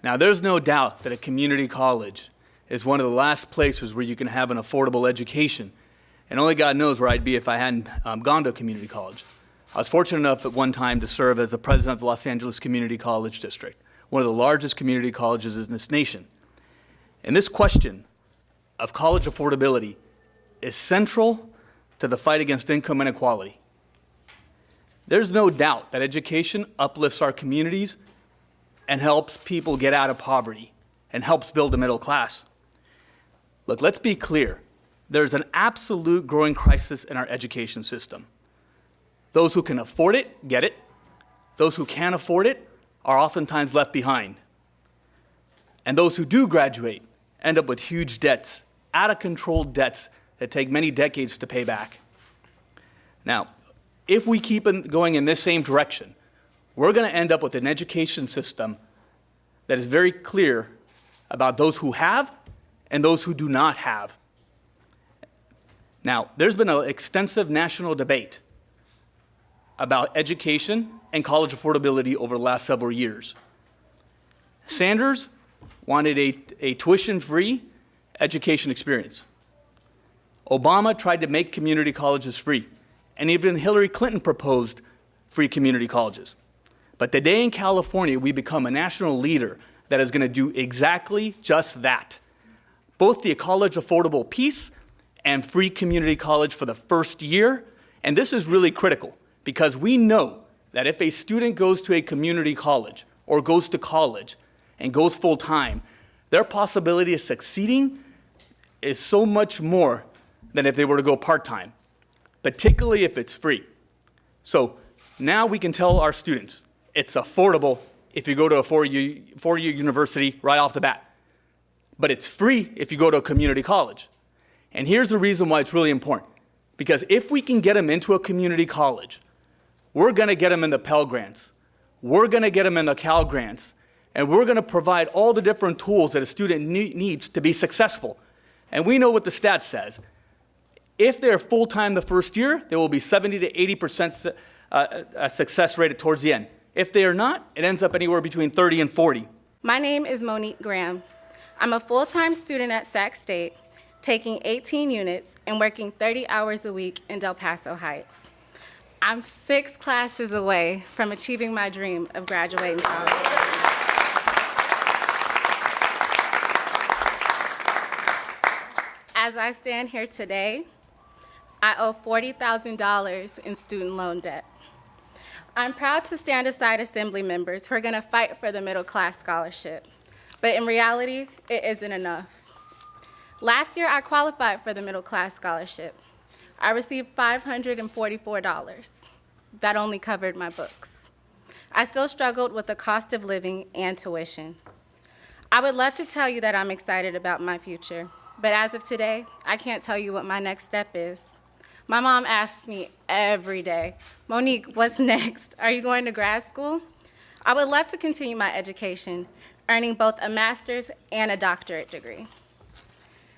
Now, there's no doubt that a community college is one of the last places where you can have an affordable education. And only God knows where I'd be if I hadn't gone to a community college. I was fortunate enough at one time to serve as the president of the Los Angeles Community College District, one of the largest community colleges in this nation. And this question of college affordability is central to the fight against income inequality. There's no doubt that education uplifts our communities and helps people get out of poverty and helps build a middle class. Look, let's be clear. There's an absolute growing crisis in our education system. Those who can afford it get it. Those who can't afford it are oftentimes left behind. And those who do graduate end up with huge debts, out-of-control debts that take many decades to pay back. Now, if we keep going in this same direction, we're going to end up with an education system that is very clear about those who have and those who do not have. Now, there's been an extensive national debate about education and college affordability over the last several years. Sanders wanted a tuition-free education experience. Obama tried to make community colleges free, and even Hillary Clinton proposed free community colleges. But today in California, we become a national leader that is going to do exactly just that. Both the college affordable piece and free community college for the first year. And this is really critical because we know that if a student goes to a community college or goes to college and goes full time, their possibility of succeeding is so much more than if they were to go part-time, particularly if it's free. So now we can tell our students it's affordable if you go to a four-year university right off the bat, but it's free if you go to a community college. And here's the reason why it's really important. Because if we can get them into a community college, we're going to get them in the Pell Grants. We're going to get them in the Cal Grants. And we're going to provide all the different tools that a student needs to be successful. And we know what the stat says. If they're full-time the first year, there will be 70 to 80% success rate towards the end. If they are not, it ends up anywhere between 30 and 40. My name is Monique Graham. I'm a full-time student at Sac State, taking 18 units and working 30 hours a week in Del Paso Heights. I'm 6 classes away from achieving my dream of graduating college. As I stand here today, I owe $40,000 in student loan debt. I'm proud to stand aside assembly members who are going to fight for the middle class scholarship, but in reality, it isn't enough. Last year, I qualified for the middle class scholarship. I received $544. That only covered my books. I still struggled with the cost of living and tuition. I would love to tell you that I'm excited about my future, but as of today, I can't tell you what my next step is. My mom asks me every day, Monique, what's next? Are you going to grad school? I would love to continue my education, earning both a master's and a doctorate degree.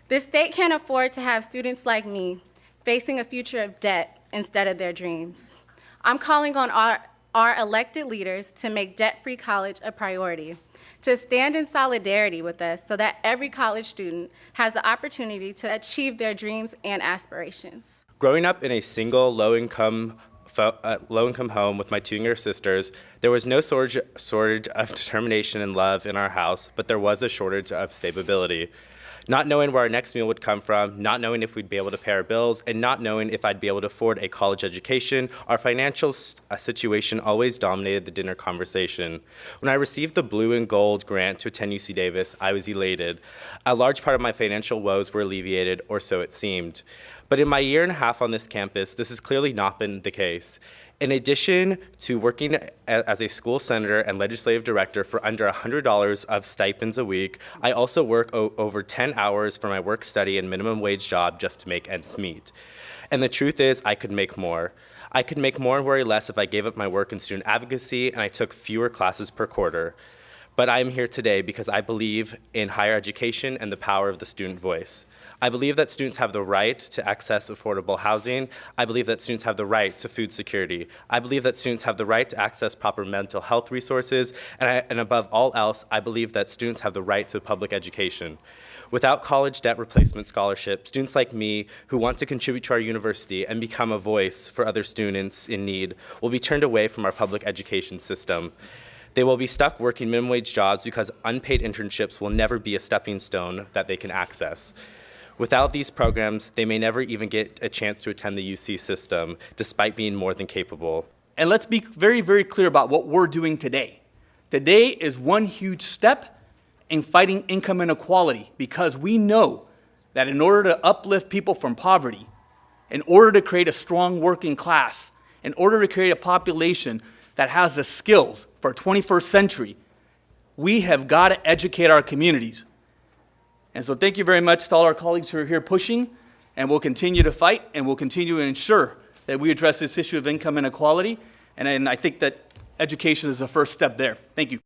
This state can't afford to have students like me facing a future of debt instead of their dreams. I'm calling on our elected leaders to make debt-free college a priority, to stand in solidarity with us so that every college student has the opportunity to achieve their dreams and aspirations. Growing up in a single low-income home with my 2 younger sisters, there was no shortage of determination and love in our house, but there was a shortage of stability. Not knowing where our next meal would come from, not knowing if we'd be able to pay our bills, and not knowing if I'd be able to afford a college education, our financial situation always dominated the dinner conversation. When I received the Blue and Gold grant to attend UC Davis, I was elated. A large part of my financial woes were alleviated, or so it seemed. But in my year and a half on this campus, this has clearly not been the case. In addition to working as a school senator and legislative director for under $100 of stipends a week, I also work over 10 hours for my work study and minimum wage job just to make ends meet. And the truth is, I could make more. I could make more and worry less if I gave up my work in student advocacy and I took fewer classes per quarter. But I am here today because I believe in higher education and the power of the student voice. I believe that students have the right to access affordable housing. I believe that students have the right to food security. I believe that students have the right to access proper mental health resources. And above all else, I believe that students have the right to public education. Without college debt replacement scholarship, students like me who want to contribute to our university and become a voice for other students in need will be turned away from our public education system. They will be stuck working minimum wage jobs because unpaid internships will never be a stepping stone that they can access. Without these programs, they may never even get a chance to attend the UC system, despite being more than capable. And let's be very, very clear about what we're doing today. Today is one huge step in fighting income inequality, because we know that in order to uplift people from poverty, in order to create a strong working class, in order to create a population that has the skills for 21st century, we have got to educate our communities. And so thank you very much to all our colleagues who are here pushing, and we'll continue to fight, and we'll continue to ensure that we address this issue of income inequality, and I think that education is the first step there. Thank you.